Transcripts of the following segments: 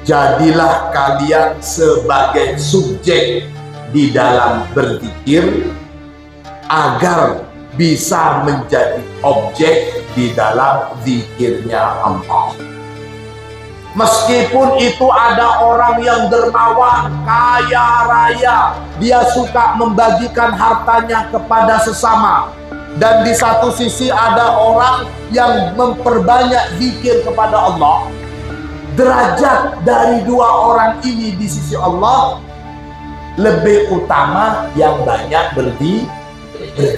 jadilah kalian sebagai subjek di dalam berzikir agar bisa menjadi objek di dalam zikirnya Allah. Meskipun itu ada orang yang dermawan, kaya raya, dia suka membagikan hartanya kepada sesama. Dan di satu sisi ada orang yang memperbanyak zikir kepada Allah. Derajat dari dua orang ini di sisi Allah lebih utama yang banyak berzikir.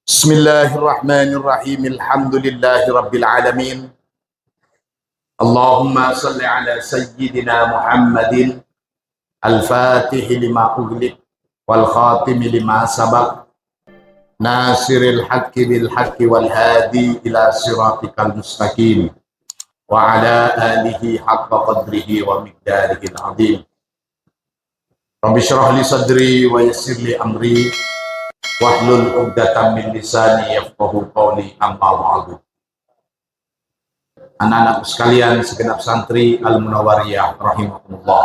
Bismillahirrahmanirrahim. Alhamdulillahi rabbil alamin. Allahumma salli ala sayyidina Muhammadin al-fatihi lima ughliq wal khatimi lima sabaq nasiril haqqi bil haqqi wal hadi ila siratikal mustaqim wa ala alihi haqqa qadrihi wa miqdarihi al-azim. Rabbi shrah li sadri wa yassir li amri wahlul 'uqdatam min lisani yafqahu qawli, amma ba'du. Anak-anak sekalian, segenap santri Al-Munawwariyah rahimahumullah.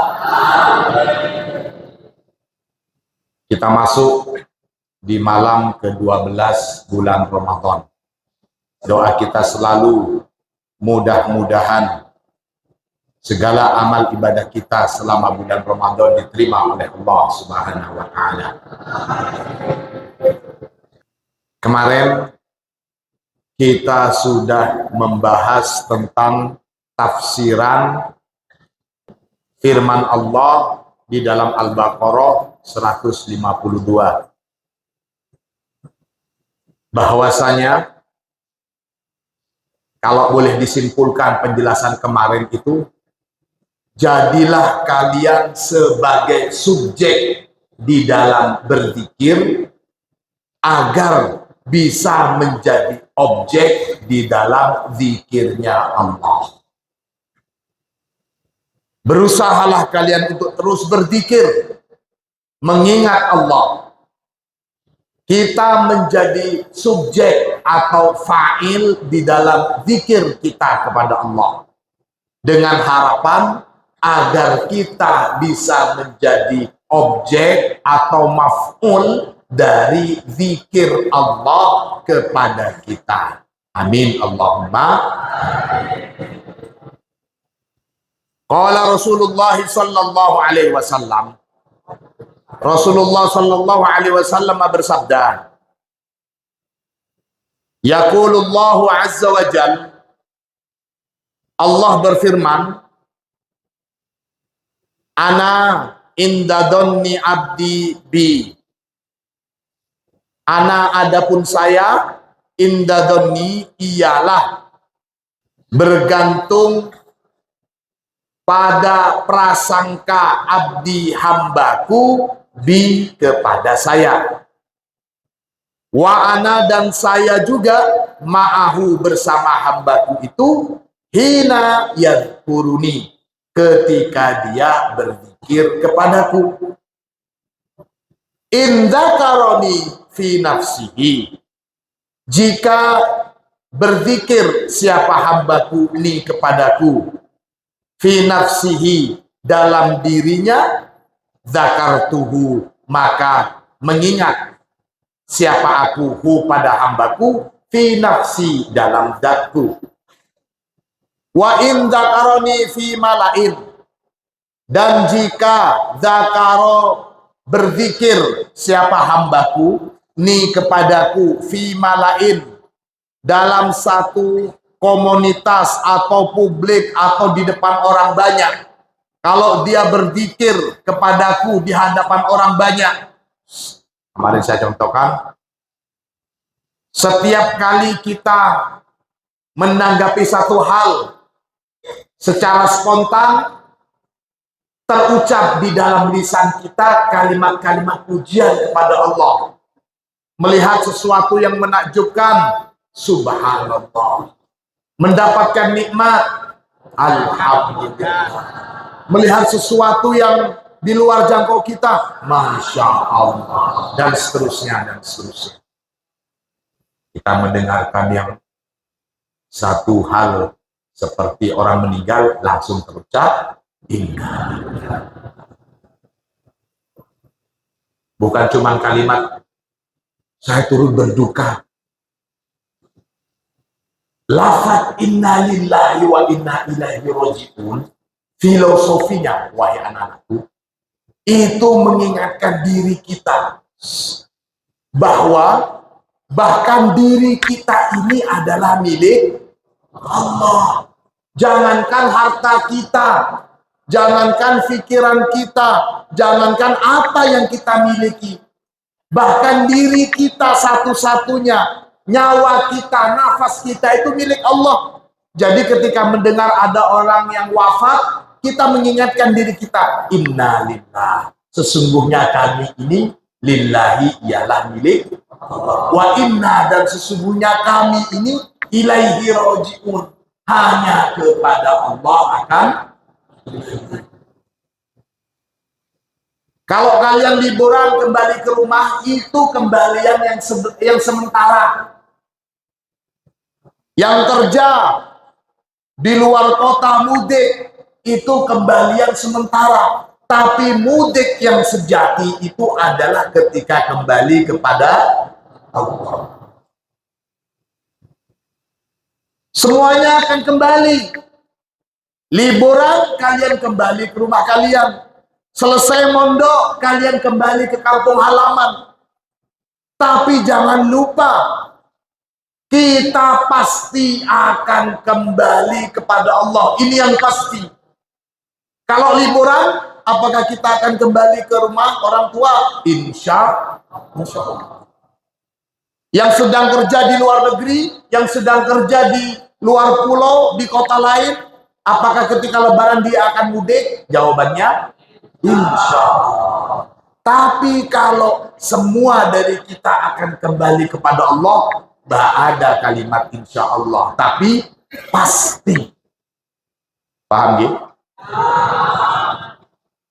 Kita masuk di malam ke-12 bulan Ramadan. Doa kita selalu mudah-mudahan segala amal ibadah kita selama bulan Ramadan diterima oleh Allah Subhanahu wa taala. Kemarin kita sudah membahas tentang tafsiran firman Allah di dalam Al-Baqarah 152. Bahwasanya kalau boleh disimpulkan penjelasan kemarin itu, jadilah kalian sebagai subjek di dalam berzikir agar bisa menjadi objek di dalam zikirnya Allah. Berusahalah kalian untuk terus berzikir, mengingat Allah. Kita menjadi subjek atau fa'il di dalam zikir kita kepada Allah, dengan harapan agar kita bisa menjadi objek atau maf'ul dari zikir Allah kepada kita. Amin Allahumma. Qala Rasulullah sallallahu alaihi wasallam. Rasulullah sallallahu alaihi wasallam bersabda, yaqulullahu azza wa jalla, Allah berfirman, ana inda dhanni abdi bi. Ana adapun saya, inda dhanni ialah bergantung pada prasangka abdi hambaku bi kepada saya. Wa ana dan saya juga ma'ahu bersama hambaku itu hina yadhkuruni ketika dia berzikir kepadaku. In dzakaroni fi nafsihi, jika berzikir siapa hambaku ini kepadaku, fi nafsihi dalam dirinya, zakartuhu maka mengingat siapa aku hu pada hambaku, fi nafsi dalam zatku. Wa in zakaroni fi malain, dan jika zakaro berzikir siapa hambaku ni kepadaku fi malain dalam satu komunitas atau publik atau di depan orang banyak. Kalau dia berzikir kepadaku di hadapan orang banyak, kemarin saya contohkan, setiap kali kita menanggapi satu hal secara spontan, terucap di dalam lisan kita kalimat-kalimat pujian kepada Allah. Melihat sesuatu yang menakjubkan, subhanallah. Mendapatkan nikmat, alhamdulillah. Melihat sesuatu yang di luar jangkau kita, Masya Allah, dan seterusnya, dan seterusnya. Kita mendengarkan yang satu hal seperti orang meninggal, langsung terucap, inna. Bukan cuma kalimat, saya turut berduka. Lafaz inna lillahi wa inna ilaihi raji'un, filosofinya, wahai anak-anakku, itu mengingatkan diri kita bahwa bahkan diri kita ini adalah milik Allah. Jangankan harta kita, jangankan pikiran kita, jangankan apa yang kita miliki, bahkan diri kita satu-satunya, nyawa kita, nafas kita itu milik Allah. Jadi ketika mendengar ada orang yang wafat, kita mengingatkan diri kita, inna lillah, sesungguhnya kami ini lillahi, ialah milik Allah. Wa inna, dan sesungguhnya kami ini ilaihi raji'un, hanya kepada Allah akan. Kalau kalian liburan kembali ke rumah, itu kembalian yang sementara. Yang kerja di luar kota mudik, itu kembalian sementara. Tapi mudik yang sejati itu adalah ketika kembali kepada Allah. Semuanya akan kembali. Liburan, kalian kembali ke rumah kalian. Selesai mondok, kalian kembali ke kampung halaman. Tapi jangan lupa, kita pasti akan kembali kepada Allah. Ini yang pasti. Kalau liburan, apakah kita akan kembali ke rumah orang tua? Insya Allah. Yang sedang kerja di luar negeri, yang sedang kerja di luar pulau, di kota lain, apakah ketika lebaran dia akan mudik? Jawabannya, insya Allah. Tapi kalau semua dari kita akan kembali kepada Allah, tak ada kalimat insya Allah, tapi pasti. Paham gitu?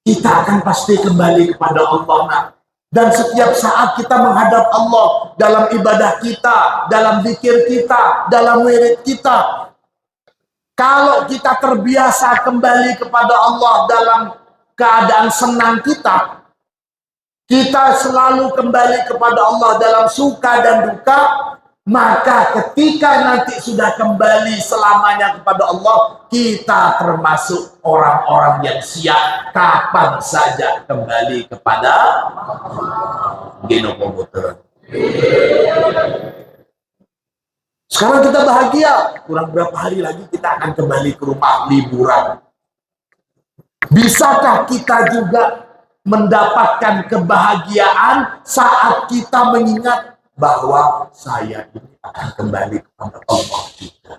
Kita akan pasti kembali kepada Allah. Nah. Dan setiap saat kita menghadap Allah dalam ibadah kita, dalam zikir kita, dalam wirid kita. Kalau kita terbiasa kembali kepada Allah dalam keadaan senang kita, kita selalu kembali kepada Allah dalam suka dan duka, maka ketika nanti sudah kembali selamanya kepada Allah, kita termasuk orang-orang yang siap kapan saja kembali kepada Genokomputer. Sekarang kita bahagia, kurang berapa hari lagi kita akan kembali ke rumah liburan. Bisakah kita juga mendapatkan kebahagiaan saat kita mengingat bahwa saya ini akan kembali kepada Allah juga?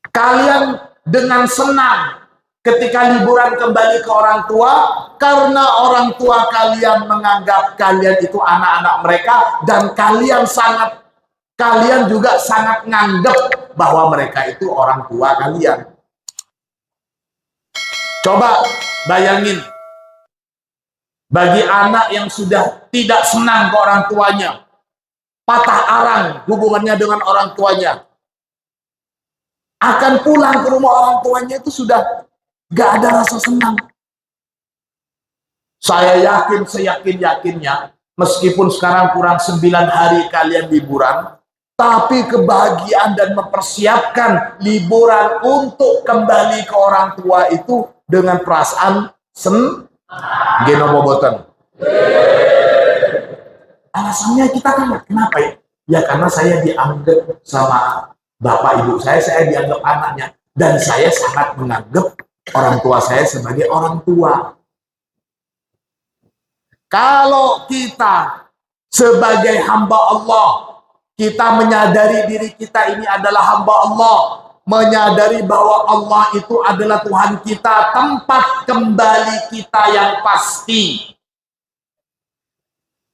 Kalian dengan senang ketika liburan kembali ke orang tua, karena orang tua kalian menganggap kalian itu anak-anak mereka, dan kalian juga sangat nganggap bahwa mereka itu orang tua kalian. Coba bayangin, bagi anak yang sudah tidak senang ke orang tuanya, patah arang hubungannya dengan orang tuanya, akan pulang ke rumah orang tuanya itu sudah gak ada rasa senang. Saya yakin, seyakin-yakinnya, meskipun sekarang kurang 9 hari kalian liburan, tapi kebahagiaan dan mempersiapkan liburan untuk kembali ke orang tua itu dengan perasaan genoboboten. Alasannya kita kan, kenapa ya? Ya karena saya dianggap sama bapak ibu saya dianggap anaknya, dan saya sangat menganggap orang tua saya sebagai orang tua. Kalau kita sebagai hamba Allah, kita menyadari diri kita ini adalah hamba Allah, menyadari bahwa Allah itu adalah Tuhan kita, tempat kembali kita yang pasti.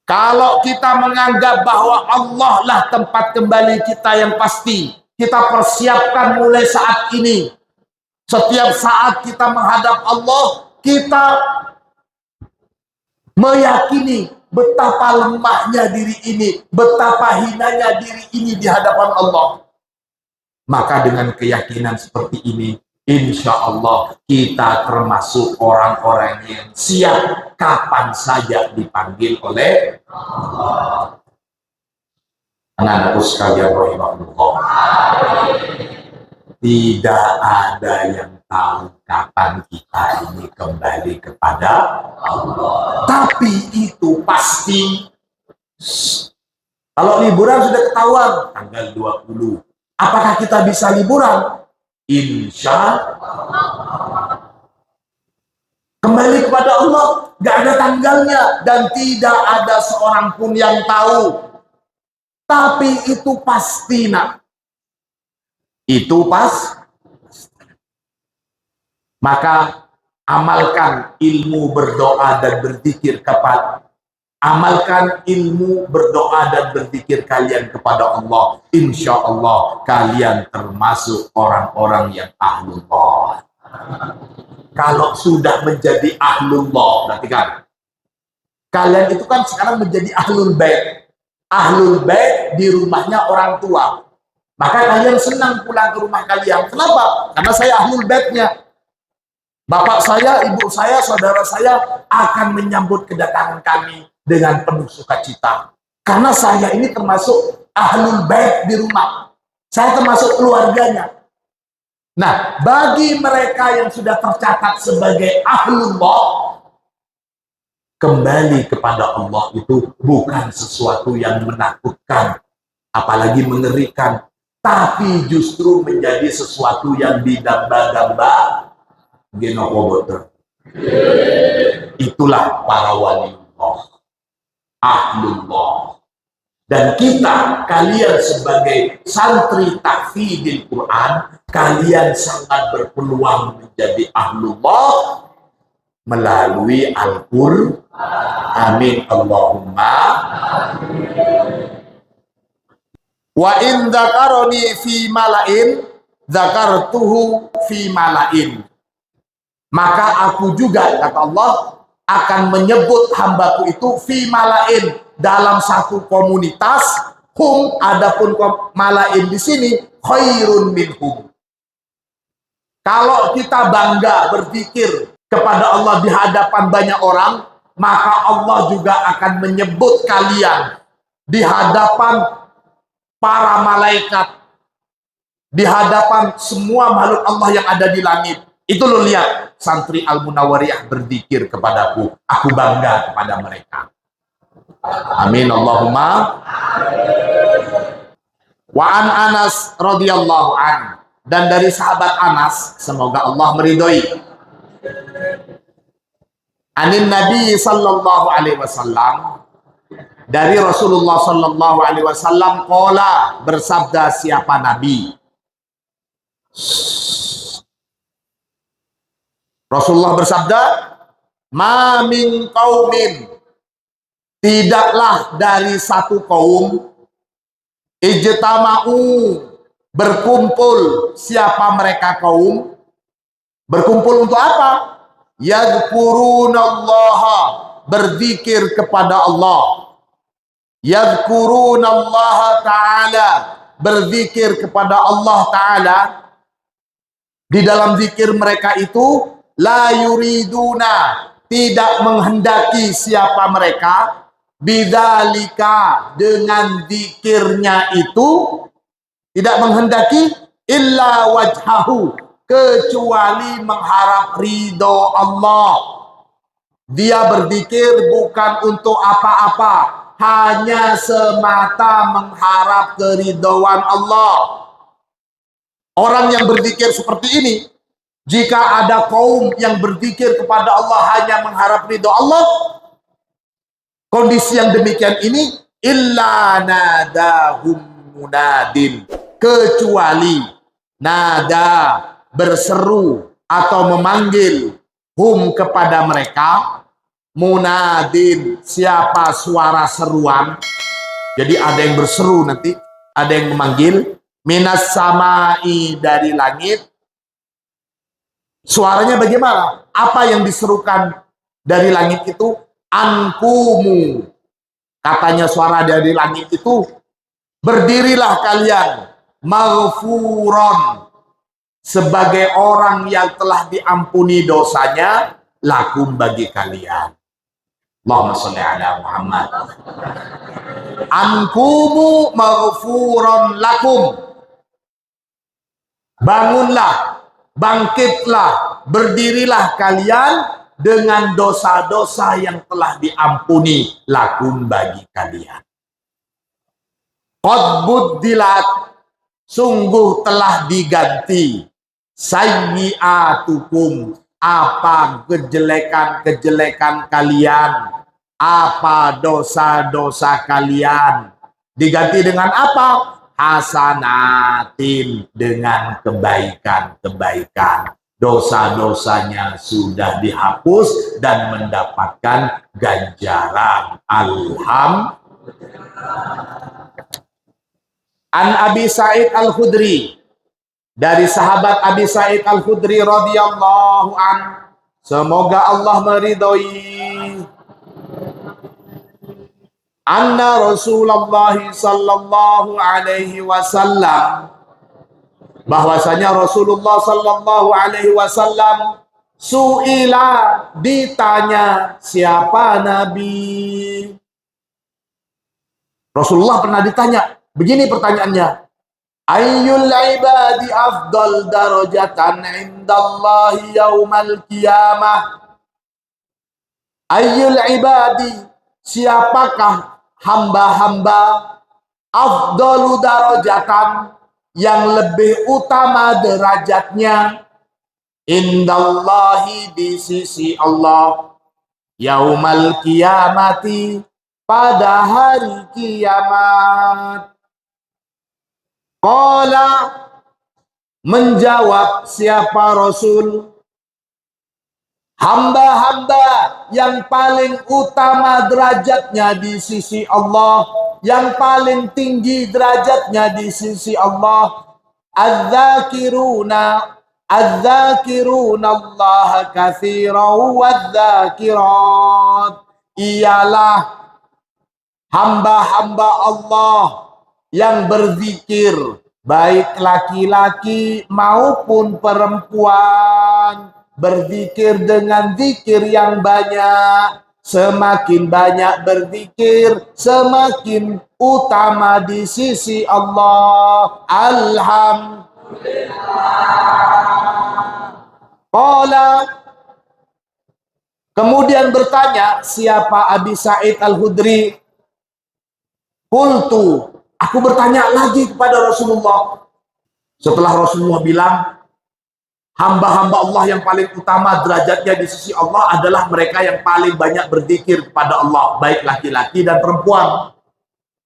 Kalau kita menganggap bahwa Allah lah tempat kembali kita yang pasti, kita persiapkan mulai saat ini. Setiap saat kita menghadap Allah, kita meyakini betapa lemahnya diri ini, betapa hinanya diri ini di hadapan Allah. Maka dengan keyakinan seperti ini, insya Allah kita termasuk orang-orang yang siap kapan saja dipanggil oleh Allah. Anak-anakku sekalian rahimahullah, tidak ada yang tahu kapan kita ini kembali kepada Allah. Tapi itu pasti. Kalau liburan sudah ketahuan tanggal 20. Apakah kita bisa liburan? Insya Allah. Kembali kepada Allah, gak ada tanggalnya dan tidak ada seorang pun yang tahu. Tapi itu pasti, nak. Itu pas. Maka amalkan ilmu berdoa dan berzikir kepada dan berzikir kalian kepada Allah. Insya Allah kalian termasuk orang-orang yang ahlullah. Kalau sudah menjadi ahlullah, berarti kan kalian itu kan sekarang menjadi ahlul bait. Ahlul bait di rumahnya orang tua. Maka kalian senang pulang ke rumah kalian. Kenapa? Karena saya ahlul baitnya. Bapak saya, ibu saya, saudara saya akan menyambut kedatangan kami dengan penuh sukacita. Karena saya ini termasuk ahlul bait di rumah. Saya termasuk keluarganya. Nah, bagi mereka yang sudah tercatat sebagai ahlullah, kembali kepada Allah itu bukan sesuatu yang menakutkan, apalagi mengerikan, tapi justru menjadi sesuatu yang didamba-damba. Itulah para waliullah, ahlullah. Dan kita, kalian sebagai santri tahfidzil Quran, kalian sangat berpeluang menjadi ahlullah melalui Al-Qur'an. Amin Allahumma. Wa in dzakaroni fi mala'in dzakartuhu fi mala'in. Maka aku juga, kata Allah, akan menyebut hambaku itu fi mala'in, dalam satu komunitas. Hum, adapun mala'in di sini khairun minhum. Kalau kita bangga berzikir kepada Allah di hadapan banyak orang, maka Allah juga akan menyebut kalian di hadapan para malaikat, di hadapan semua makhluk Allah yang ada di langit. Itu lo lihat, santri Al-Munawwariyah berzikir kepadaku, aku bangga kepada mereka. Amin Allahumma. Wa an Anas radhiyallahu an, dan dari sahabat Anas, semoga Allah meridhoi, anin Nabi sallallahu alaihi wasallam, dari Rasulullah sallallahu alaihi wasallam, qala, bersabda siapa Nabi. Rasulullah bersabda, ma min qaumin, tidaklah dari satu kaum, ijtama'u, berkumpul. Siapa mereka kaum? Berkumpul untuk apa? Yadhkurunallaha, berzikir kepada Allah. Yadhkurunallaha ta'ala, berzikir kepada Allah ta'ala. Di dalam zikir mereka itu, la yuriduna, tidak menghendaki siapa mereka, bidzalika, dengan zikirnya itu, tidak menghendaki, illa wajhahu, kecuali mengharap ridho Allah. Dia berzikir bukan untuk apa-apa, hanya semata mengharap keridhoan Allah. Orang yang berzikir seperti ini, jika ada kaum yang berzikir kepada Allah hanya mengharap ridho Allah, kondisi yang demikian ini, illa nadahum munadin, kecuali nada, berseru atau memanggil, hum, kepada mereka, munadin, siapa suara seruan. Jadi ada yang berseru nanti, ada yang memanggil, minas samai, dari langit, Suaranya bagaimana? Apa yang diserukan dari langit itu? Ankumu. Katanya suara dari langit itu, berdirilah kalian maghfuron, sebagai orang yang telah diampuni dosanya, lakum bagi kalian. Allahumma sholli ala Muhammad. Ankumu maghfuron lakum. Bangunlah, bangkitlah, berdirilah kalian dengan dosa-dosa yang telah diampuni lakum bagi kalian. Qad buddilat, sungguh telah diganti sayyi'atukum, apa kejelekan-kejelekan kalian, apa dosa-dosa kalian, diganti dengan apa? Hasanatin, dengan kebaikan-kebaikan. Dosa-dosanya sudah dihapus dan mendapatkan ganjaran. An Abi Sa'id Al-Khudri, dari sahabat Abi Sa'id Al-Khudri radhiyallahu an, semoga Allah meridhoi, anna Rasulullah sallallahu alaihi wasallam, bahwasanya Rasulullah sallallahu alaihi wasallam suila, ditanya siapa Nabi. Rasulullah pernah ditanya, begini pertanyaannya, ayyul ibadi afdal darajatan indallahi yaumal qiyamah. Ayyul ibadi, siapakah hamba-hamba, afdalu darajatan, yang lebih utama derajatnya, indallahi, di sisi Allah, yaumal qiyamati, pada hari kiamat. Qala, menjawab siapa Rasul, hamba-hamba yang paling utama derajatnya di sisi Allah, yang paling tinggi derajatnya di sisi Allah, adz-dzakiruna Allah katsiran wadz-dzakirat, ialah hamba-hamba Allah yang berzikir, baik laki-laki maupun perempuan, berzikir dengan zikir yang banyak. Semakin banyak berzikir, semakin utama di sisi Allah. Alhamdulillah. Kemudian bertanya siapa Abi Sa'id Al-Khudri. Qultu, aku bertanya lagi kepada Rasulullah. Setelah Rasulullah bilang, hamba-hamba Allah yang paling utama derajatnya di sisi Allah adalah mereka yang paling banyak berzikir kepada Allah, baik laki-laki dan perempuan.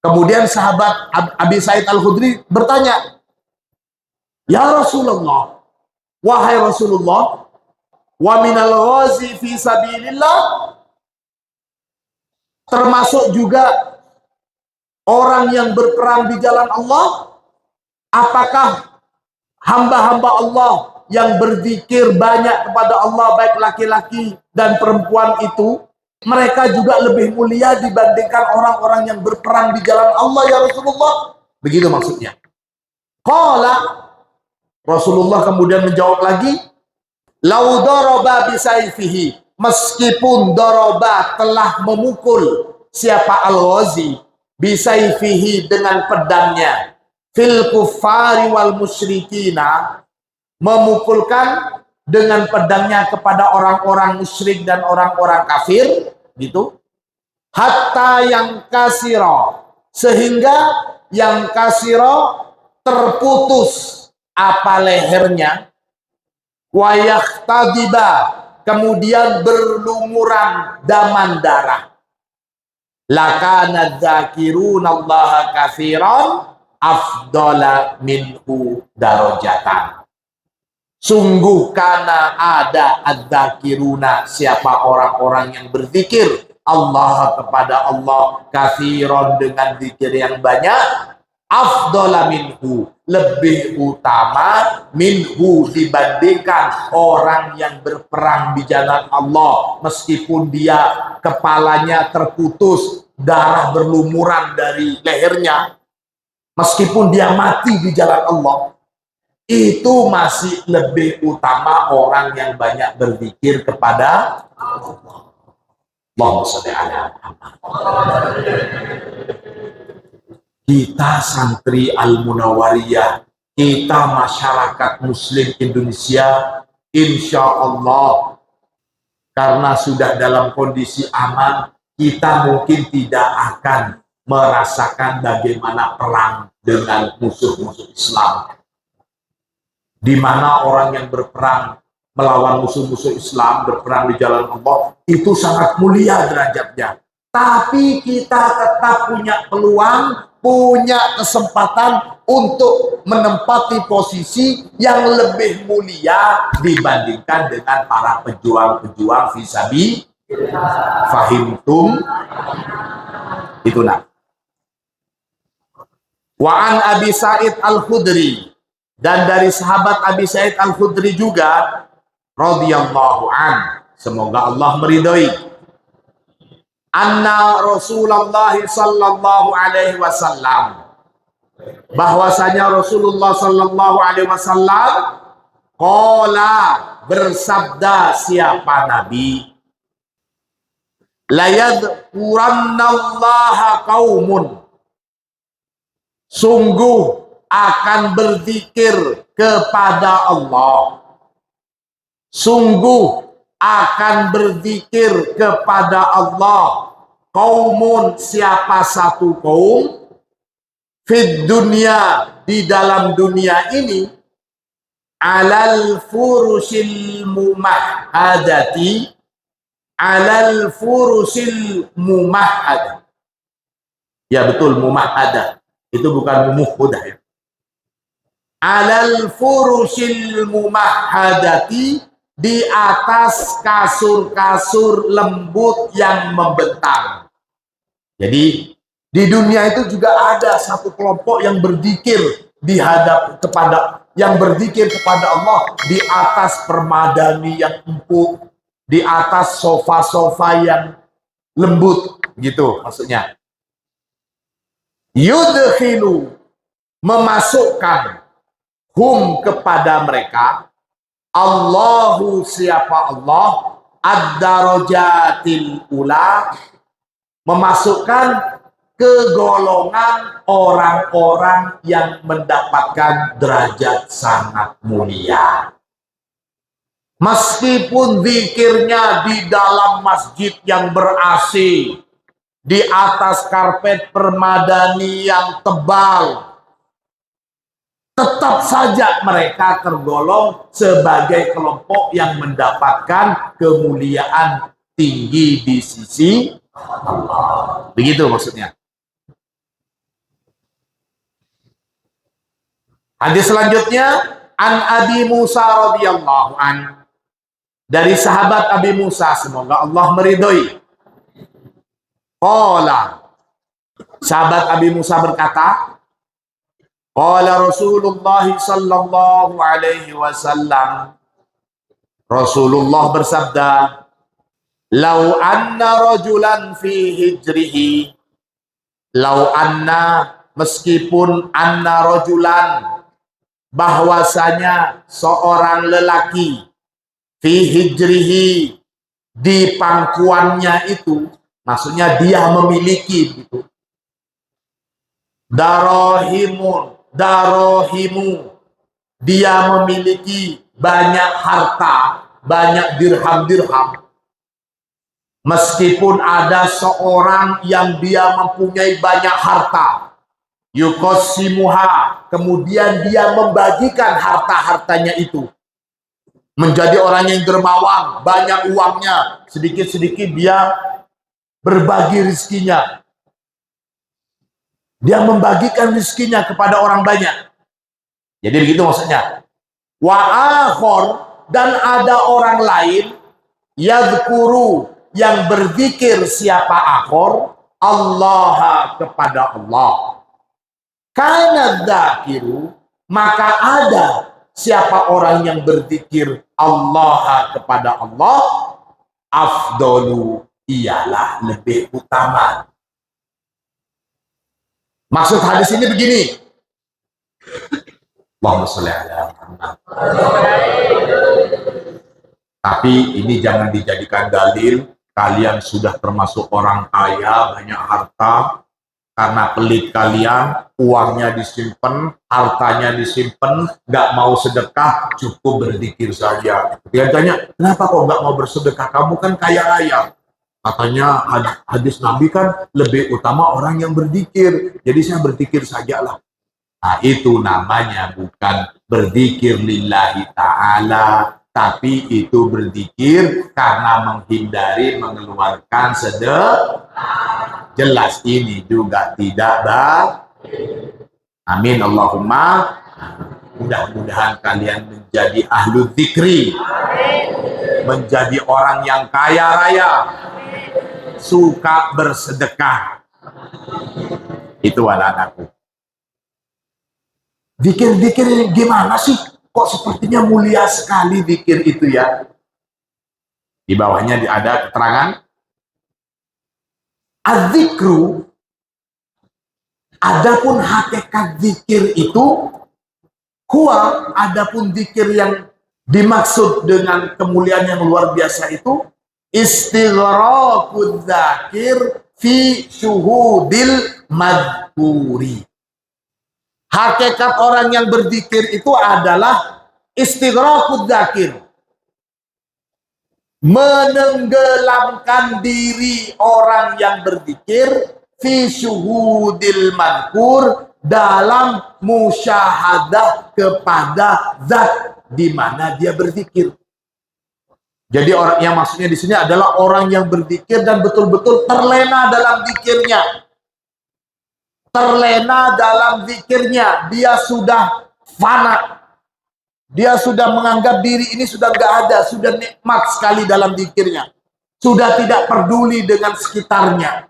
Kemudian sahabat Abi Sa'id Al-Khudri bertanya, ya Rasulullah, wahai Rasulullah, wa minal ghazi fi sabilillah, termasuk juga orang yang berperang di jalan Allah, apakah hamba-hamba Allah yang berzikir banyak kepada Allah, baik laki-laki dan perempuan itu, mereka juga lebih mulia dibandingkan orang-orang yang berperang di jalan Allah ya Rasulullah? Begitu maksudnya. Qala, Rasulullah kemudian menjawab lagi, lau daraba bisayfihi, meskipun daraba telah memukul siapa al-ghazi, bisayfihi dengan pedangnya, fil kuffari wal musyrikina, memukulkan dengan pedangnya kepada orang-orang musyrik dan orang-orang kafir, gitu. Hatta yang kasiro, sehingga yang kasiro terputus apa lehernya, wayahtadiba, kemudian berlumuran daman darah. Lakana dzakirunallaha katsiran afdala minhu darajatan. Sungguh karena ada adzakiruna, siapa orang-orang yang berzikir Allah kepada Allah, katsiran dengan zikir yang banyak, afdala minhu, lebih utama, minhu, dibandingkan orang yang berperang di jalan Allah, meskipun dia kepalanya terputus, darah berlumuran dari lehernya, meskipun dia mati di jalan Allah, itu masih lebih utama orang yang banyak berzikir kepada Allah. Allahumma sholli ala Muhammad. Kita santri Al-Munawwariyah, kita masyarakat Muslim Indonesia, insya Allah, karena sudah dalam kondisi aman, kita mungkin tidak akan merasakan bagaimana perang dengan musuh-musuh Islam. Di mana orang yang berperang melawan musuh-musuh Islam, berperang di jalan Allah, itu sangat mulia derajatnya. Tapi kita tetap punya peluang, punya kesempatan untuk menempati posisi yang lebih mulia dibandingkan dengan para pejuang-pejuang fisabi. Fahimtum? Itu nah. Wa an Abi Sa'id Al-Khudri, dan dari sahabat Abi Sa'id Al-Khudri juga radhiyallahu an, semoga Allah meridhoi, anna Rasulullah sallallahu alaihi wasallam, bahwasanya Rasulullah sallallahu alaihi wasallam qala, bersabda siapa Nabi, la yadhkurannallaha qaumun, sungguh akan berzikir kepada Allah, sungguh akan berzikir kepada Allah, kaumun, siapa satu kaum, fid dunya, di dalam dunia ini, alal furusil mumahadati, alal furusil mumahad, ya betul, mumahadah itu bukan mumuhudah ya, alal furusil mumahadati, di atas kasur-kasur lembut yang membentang. Jadi di dunia itu juga ada satu kelompok yang berzikir yang berzikir kepada Allah di atas permadani yang empuk, di atas sofa-sofa yang lembut, gitu maksudnya. Yudkhilu, memasukkan, hum, kepada mereka, Allahu, siapa Allah, ad-darajatil ula, memasukkan ke golongan orang-orang yang mendapatkan derajat sangat mulia. Meskipun zikirnya di dalam masjid yang ber-AC, di atas karpet permadani yang tebal, tetap saja mereka tergolong sebagai kelompok yang mendapatkan kemuliaan tinggi di sisi Allah. Begitu maksudnya. Hadis selanjutnya, an Abi Musa radhiyallahu an, dari sahabat Abi Musa, semoga Allah meridhoi. Qala, sahabat Abi Musa berkata, qala Rasulullah sallallahu alaihi wasallam, Rasulullah bersabda, lau anna rajulan fi hijrihi, lau anna, meskipun, anna rajulan, bahwasanya seorang lelaki, fi hijrihi, di pangkuannya itu, maksudnya dia memiliki gitu, darohimu, dia memiliki banyak harta, banyak dirham, meskipun ada seorang yang dia mempunyai banyak harta, yukosimuha, kemudian dia membagikan harta-hartanya itu, menjadi orang yang dermawan, banyak uangnya, sedikit-sedikit dia berbagi rizkinya, dia membagikan rizkinya kepada orang banyak. Jadi begitu maksudnya. Wa akhor, dan ada orang lain, yadhkuru, yang berzikir, siapa akhor, Allah, kepada Allah, Kana dzakiru, maka ada siapa orang yang berzikir Allah kepada Allah, afdolu, ialah lebih utama. Maksud hadis ini begini. Allahumma sholli ala Muhammad. Tapi ini jangan dijadikan dalil kalian sudah termasuk orang kaya, banyak harta. Karena pelit kalian, uangnya disimpan, hartanya disimpan, nggak mau sedekah, cukup berzikir saja. Dia tanya, kenapa kok nggak mau bersedekah? Kamu kan kaya raya. Katanya hadis Nabi kan lebih utama orang yang berzikir. Jadi saya berzikir sajalah. Nah, itu namanya bukan berzikir lillahi ta'ala, tapi itu berzikir karena menghindari mengeluarkan sedekah. Jelas ini juga tidak baik. Amin Allahumma. Mudah-mudahan kalian menjadi ahlu dzikri, menjadi orang yang kaya raya, suka bersedekah. Itu anak-anakku. Zikir-zikir gimana sih? Kok sepertinya mulia sekali zikir itu ya? Di bawahnya ada keterangan. Az-zikru, adapun hakikat zikir itu, huwa, adapun zikir yang dimaksud dengan kemuliaan yang luar biasa itu, istighraqud dzakir fi syuhudil madhkuri. Hakikat orang yang berzikir itu adalah istighraqud dzakir, menenggelamkan diri orang yang berzikir fi syuhudil madhkur, dalam musyahadah kepada zat di mana dia berzikir. Jadi orang yang maksudnya di sini adalah orang yang berzikir dan betul-betul terlena dalam zikirnya. Terlena dalam zikirnya, dia sudah fana. Dia sudah menganggap diri ini sudah nggak ada, sudah nikmat sekali dalam zikirnya. Sudah tidak peduli dengan sekitarnya.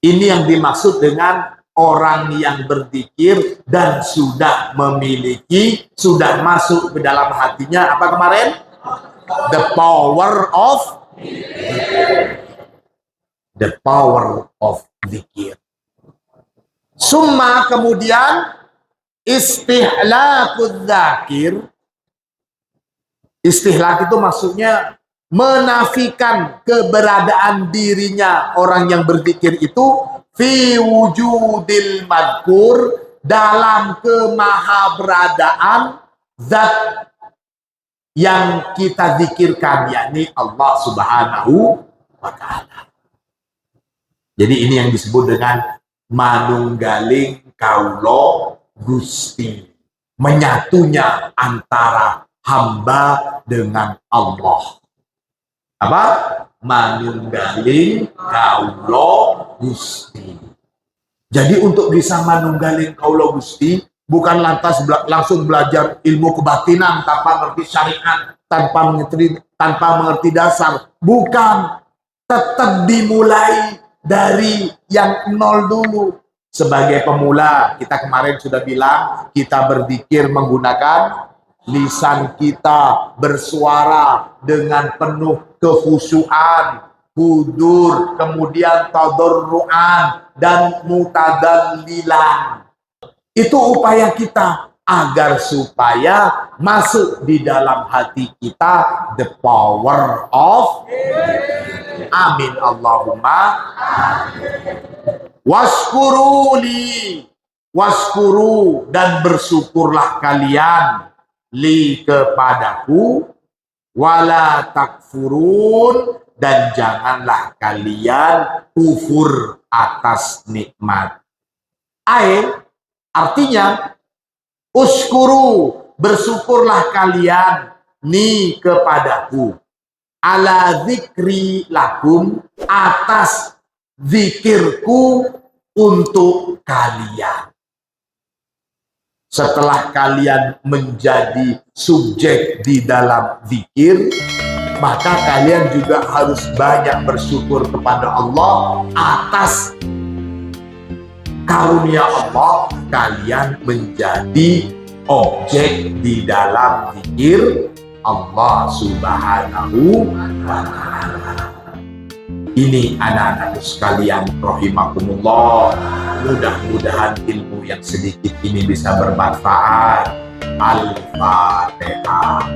Ini yang dimaksud dengan orang yang berzikir dan sudah memiliki, sudah masuk ke dalam hatinya, apa kemarin? The power of zikir. The power of zikir. Summa, kemudian istihlaqud dzakir. Istihlak itu maksudnya menafikan keberadaan dirinya orang yang berzikir itu fi wujudil madhkur, dalam kemahaberadaan zat yang kita zikirkan, yakni Allah Subhanahu wa ta'ala. Jadi ini yang disebut dengan manunggaling kaulo Gusti, menyatunya antara hamba dengan Allah. Apa? Manunggaling kaulo Gusti. Jadi untuk bisa manunggaling kaulo Gusti, bukan lantas langsung belajar ilmu kebatinan tanpa mengerti syariat, tanpa mengerti dasar. Bukan. Tetap dimulai dari yang nol dulu. Sebagai pemula, kita kemarin sudah bilang, kita berzikir menggunakan lisan kita, bersuara dengan penuh kekhusyuan, hudur, kemudian tadarruan dan mutadallilan. Itu upaya kita agar supaya masuk di dalam hati kita the power of amin Allahumma. Waskuruli, waskuru, dan bersyukurlah kalian li kepadaku, wala takfurun, dan janganlah kalian kufur atas nikmat. Artinya uskuru, bersyukurlah kalian ni kepadaku, ala zikri lakum, atas zikirku untuk kalian. Setelah kalian menjadi subjek di dalam zikir, maka kalian juga harus banyak bersyukur kepada Allah atas karunia Allah kalian menjadi objek di dalam zikir Allah Subhanahu wa Ta'ala. Ini anak-anakku sekalian rahimakumullah, mudah-mudahan ilmu yang sedikit ini bisa bermanfaat. Al-Fatihah.